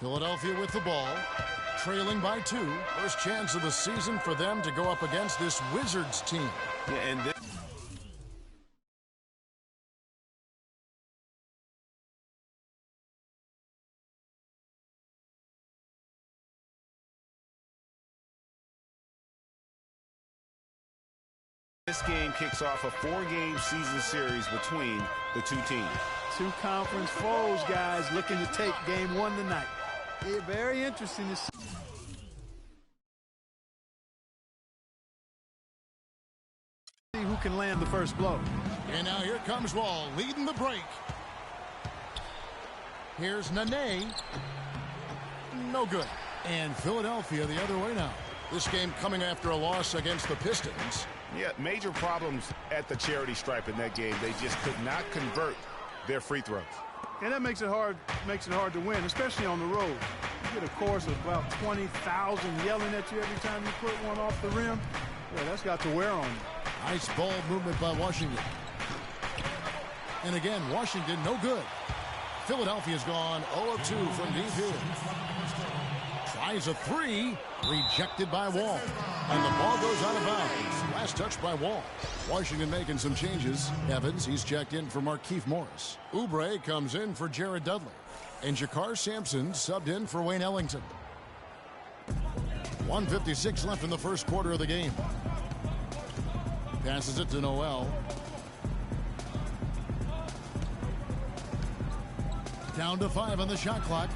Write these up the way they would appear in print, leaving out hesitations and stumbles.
Philadelphia with the ball, trailing by 2. First chance of the season for them to go up against this Wizards team. Yeah, and this game kicks off a 4-game season series between the two teams. Two conference foes, guys, looking to take game 1 tonight. Yeah, very interesting to see who can land the first blow. And now here comes Wall leading the break. Here's Nene. No good. And Philadelphia the other way now. This game coming after a loss against the Pistons. Yeah, major problems at the charity stripe in that game. They just could not convert their free throws. And that makes it hard to win, especially on the road. You get a chorus of about 20,000 yelling at you every time you put one off the rim. Yeah, that's got to wear on you. Nice ball movement by Washington. And again, Washington no good. Philadelphia's gone 0-2 from deep here. Tries a 3, rejected by Wall. And the ball goes out of bounds. Last touch by Wall. Washington making some changes. Evans, he's checked in for Markieff Morris. Oubre comes in for Jared Dudley. And Jakar Sampson subbed in for Wayne Ellington. 1:56 left in the first quarter of the game. Passes it to Noel. Down to 5 on the shot clock.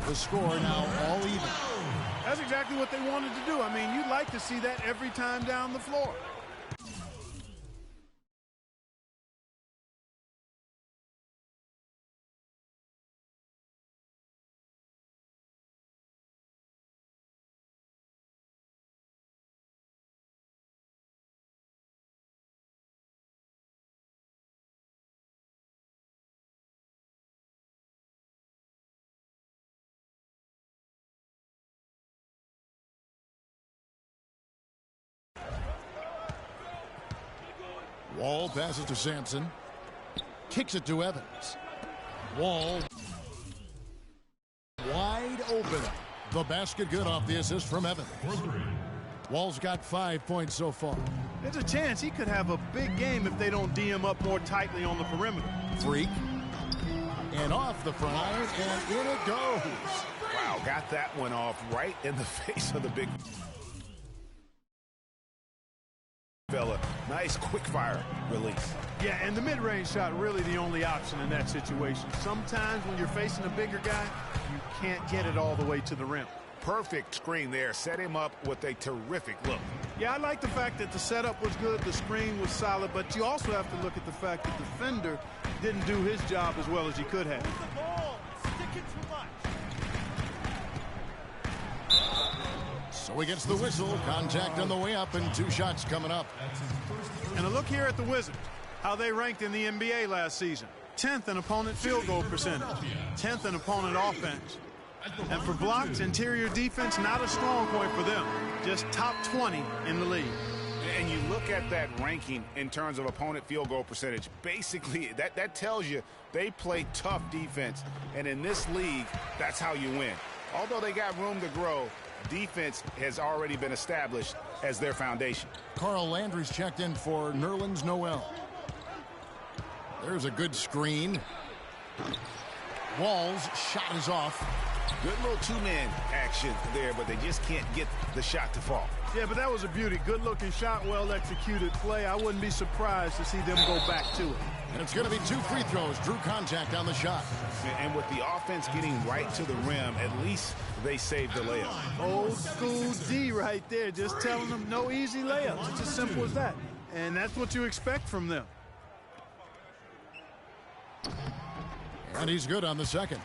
The score now all even. That's exactly what they wanted to do. I mean, you'd like to see that every time down the floor. Wall passes to Sampson. Kicks it to Evans. Wall wide open. The basket good off the assist from Evans. Wall's got 5 points so far. There's a chance he could have a big game if they don't D him up more tightly on the perimeter. Freak. And off the front iron, and in it goes. Wow, got that one off right in the face of the big fella. Nice quick fire release. Yeah, and the mid-range shot really the only option in that situation. Sometimes when you're facing a bigger guy, you can't get it all the way to the rim. Perfect screen there. Set him up with a terrific look. Yeah, I like the fact that the setup was good, the screen was solid, but you also have to look at the fact that the defender didn't do his job as well as he could have. So he gets the whistle. Contact on the way up, and 2 shots coming up. And a look here at the Wizards, how they ranked in the NBA last season. 10th in opponent field goal percentage, 10th in opponent offense. And for blocks, interior defense, not a strong point for them. Just top 20 in the league. And you look at that ranking in terms of opponent field goal percentage. Basically, that tells you they play tough defense. And in this league, that's how you win. Although they got room to grow, defense has already been established as their foundation. Carl Landry's checked in for Nerlens Noel. There's a good screen. Wall's shot is off. Good little two-man action there, but they just can't get the shot to fall. Yeah, but that was a beauty. Good-looking shot, well-executed play. I wouldn't be surprised to see them go back to it. And it's going to be 2 free throws. Drew contact on the shot. And with the offense getting right to the rim, at least they saved the layup. Old school D right there, just telling them no easy layups. It's as simple as that. And that's what you expect from them. And he's good on the second.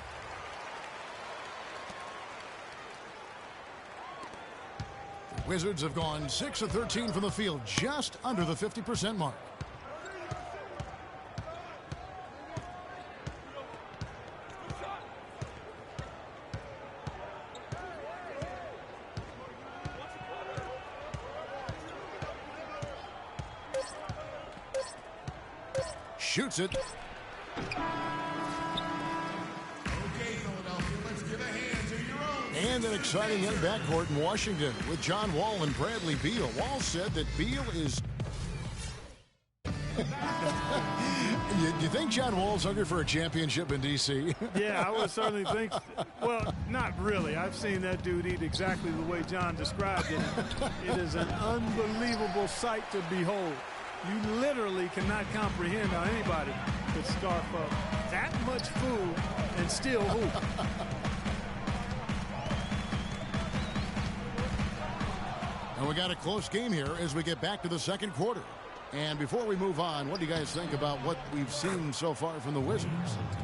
The Wizards have gone 6 of 13 from the field, just under the 50% mark. Shoots it. Okay, Philadelphia, let's give a hand to your young and exciting young backcourt in Washington with John Wall and Bradley Beal. Wall said that Beal is... You think John Wall's hungry for a championship in D.C.? Yeah, I would certainly think. Well, not really. I've seen that dude eat exactly the way John described it. It is an unbelievable sight to behold. You literally cannot comprehend how anybody could scarf up that much food and still hoop. And we got a close game here as we get back to the second quarter. And before we move on, what do you guys think about what we've seen so far from the Wizards?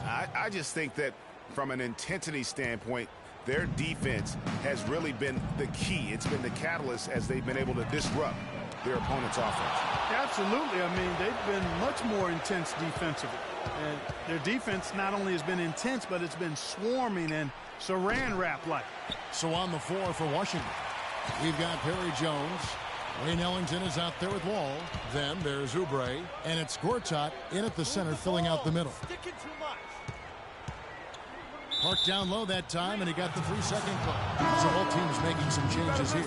I just think that from an intensity standpoint, their defense has really been the key. It's been the catalyst as they've been able to disrupt their opponent's offense. Absolutely. I mean, they've been much more intense defensively. And their defense not only has been intense, but it's been swarming and saran wrap-like. So on the floor for Washington, we've got Perry Jones. Wayne Ellington is out there with Wall. Then there's Oubre. And it's Gortat in at the center, filling out the middle. Park down low that time, and he got the 3-second clock. So both teams making some changes here.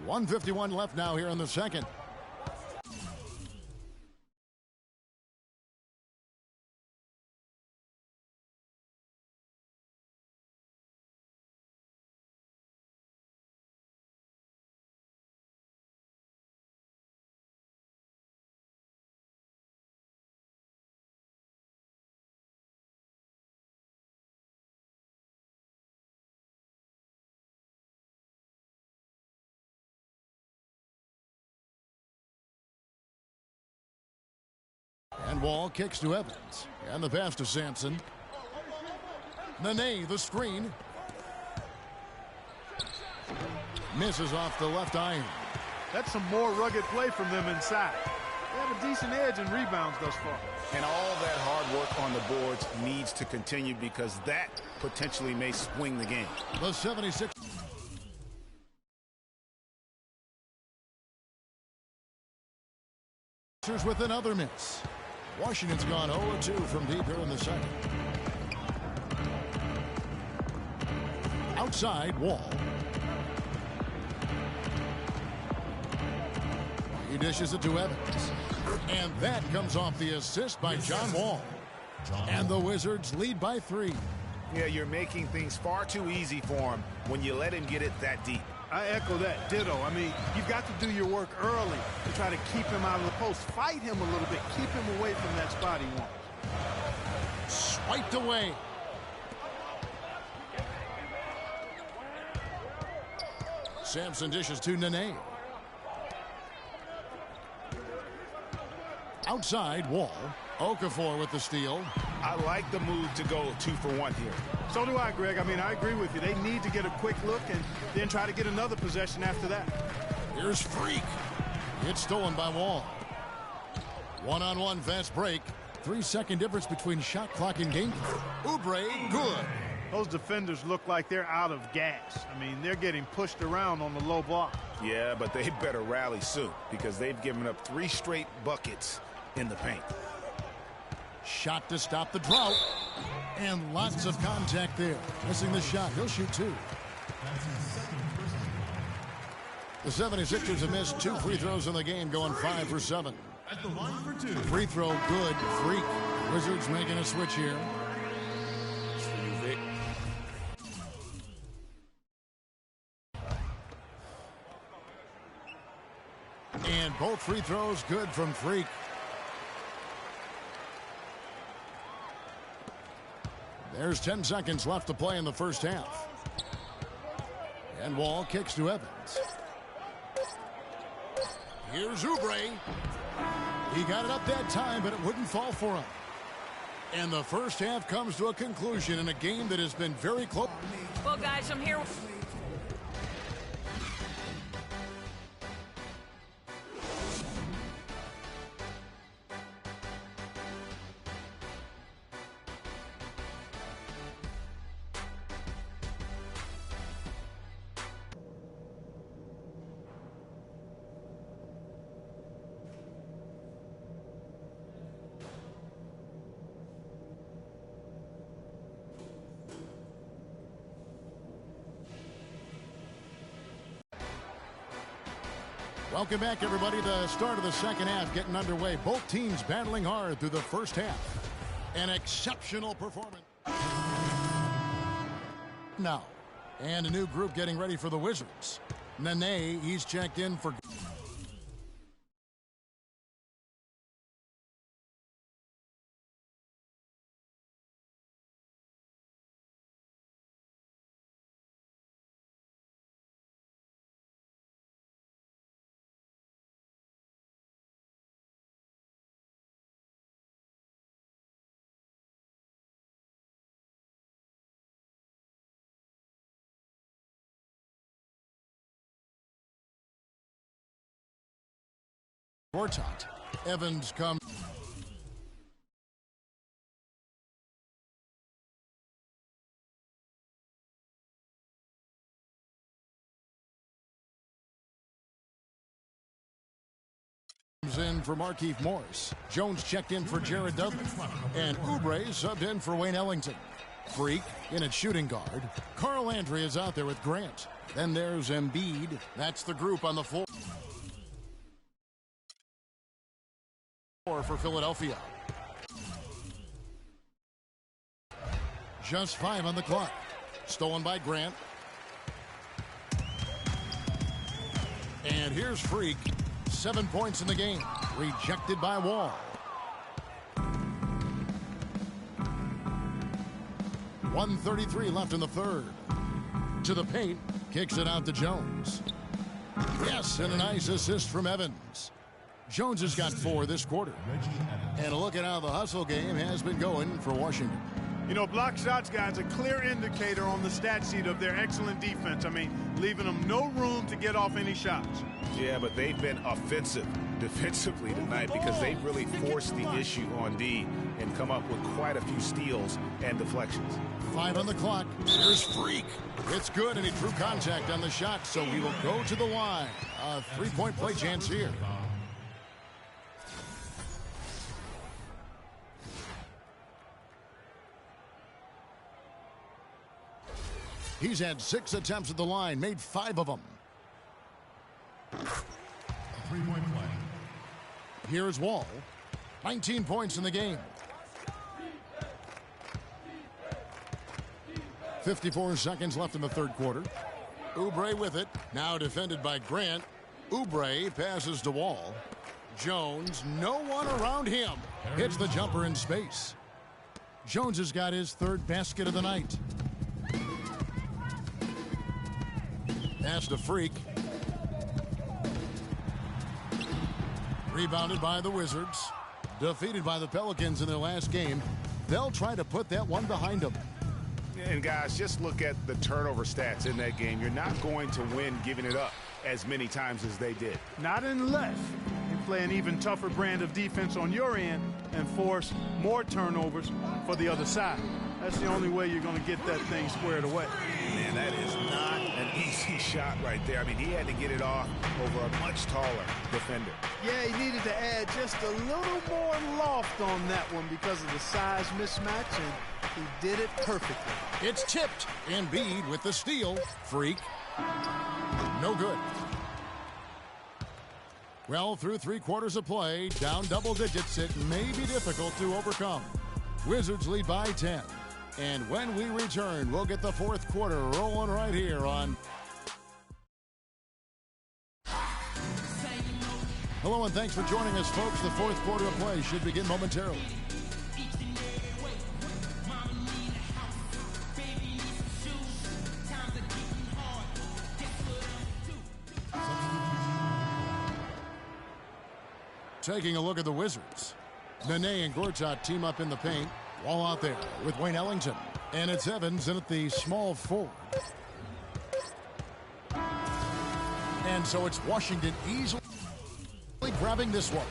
.151 left now here in the second. And Wall kicks to Evans. And the pass to Sampson. Nene, the screen. Misses off the left iron. That's some more rugged play from them inside. They have a decent edge in rebounds thus far. And all that hard work on the boards needs to continue because that potentially may swing the game. The 76. With another miss. Washington's gone 0-2 from deep here in the second. Outside, Wall. He dishes it to Evans. And that comes off the assist by John Wall. And the Wizards lead by 3. Yeah, you're making things far too easy for him when you let him get it that deep. I echo that. Ditto. I mean, you've got to do your work early to try to keep him out of the post. Fight him a little bit. Keep him away from that spot he wants. Swiped away. Sampson dishes to Nene. Outside, Wall. Okafor with the steal. I like the move to go 2 for 1 here. So do I, Greg. I mean, I agree with you. They need to get a quick look and then try to get another possession after that. Here's Freak. It's stolen by Wall. One-on-one fast break. 3-second difference between shot clock and game clock. Oubre, good. Those defenders look like they're out of gas. I mean, they're getting pushed around on the low block. Yeah, but they better rally soon because they've given up 3 straight buckets in the paint. Shot to stop the drought. And lots of contact there. Missing the shot. He'll shoot 2. The 76ers have missed 2 free throws in the game, going 5 for 7. At the line for 2. Free throw good. Freak. Wizards making a switch here. And both free throws good from Freak. There's 10 seconds left to play in the first half. And Wall kicks to Evans. Here's Oubre. He got it up that time, but it wouldn't fall for him. And the first half comes to a conclusion in a game that has been very close. Well, guys, I'm here. Welcome back, everybody. The start of the second half getting underway. Both teams battling hard through the first half. An exceptional performance. Now, and a new group getting ready for the Wizards. Nene, he's checked in for... Gortat. Evans comes. In for Markieff Morris. Jones checked in for Jared Dudley. And Oubre subbed in for Wayne Ellington. Freak in at shooting guard. Carl Landry is out there with Grant. Then there's Embiid. That's the group on the floor. For Philadelphia. Just 5 on the clock. Stolen by Grant. And here's Freak. 7 points in the game. Rejected by Wall. 1:33 left in the third. To the paint. Kicks it out to Jones. Yes, and a nice assist from Evans. Jones has got 4 this quarter. And a look at how the hustle game has been going for Washington. You know, block shots, guys, a clear indicator on the stat sheet of their excellent defense. I mean, leaving them no room to get off any shots. Yeah, but they've been offensive defensively tonight because they've really forced the issue on D and come up with quite a few steals and deflections. 5 on the clock. Here's Freak. It's good, and he drew contact on the shot, so he will go to the line. A 3-point play chance here. He's had 6 attempts at the line, made 5 of them. A 3-point play. Here's Wall. 19 points in the game. 54 seconds left in the third quarter. Oubre with it. Now defended by Grant. Oubre passes to Wall. Jones, no one around him. Hits the jumper in space. Jones has got his 3rd basket of the night. Pass to Freak. Rebounded by the Wizards. Defeated by the Pelicans in their last game. They'll try to put that one behind them. And guys, just look at the turnover stats in that game. You're not going to win giving it up as many times as they did. Not unless you play an even tougher brand of defense on your end and force more turnovers for the other side. That's the only way you're going to get that thing squared away. Man, that is not an easy shot right there. I mean, he had to get it off over a much taller defender. Yeah, he needed to add just a little more loft on that one because of the size mismatch, and he did it perfectly. It's tipped. Embiid with the steal. Freak. No good. Well, through 3 quarters of play, down double digits, it may be difficult to overcome. Wizards lead by 10. And when we return, we'll get the 4th quarter rolling right here on... Hello and thanks for joining us, folks. The 4th quarter of play should begin momentarily. Taking a look at the Wizards. Nene and Gortat team up in the paint. Wall out there with Wayne Ellington. And it's Evans in at the small forward. And so it's Washington easily grabbing this one.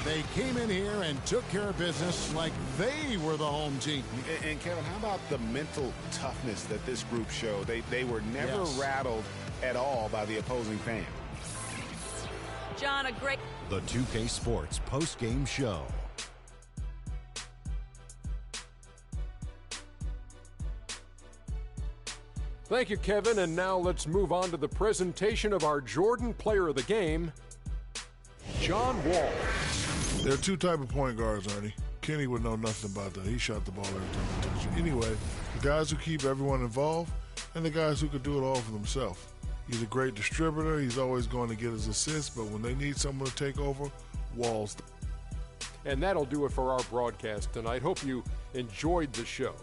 They came in here and took care of business like they were the home team. And Kevin, how about the mental toughness that this group showed? They were never rattled at all by the opposing fan. John, a great... The 2K Sports post-game show. Thank you, Kevin. And now let's move on to the presentation of our Jordan Player of the Game, John Wall. There are two types of point guards, Ernie. Kenny would know nothing about that. He shot the ball every time he touched it. Anyway, the guys who keep everyone involved and the guys who could do it all for themselves. He's a great distributor. He's always going to get his assists, but when they need someone to take over, Wall's. And that'll do it for our broadcast tonight. Hope you enjoyed the show.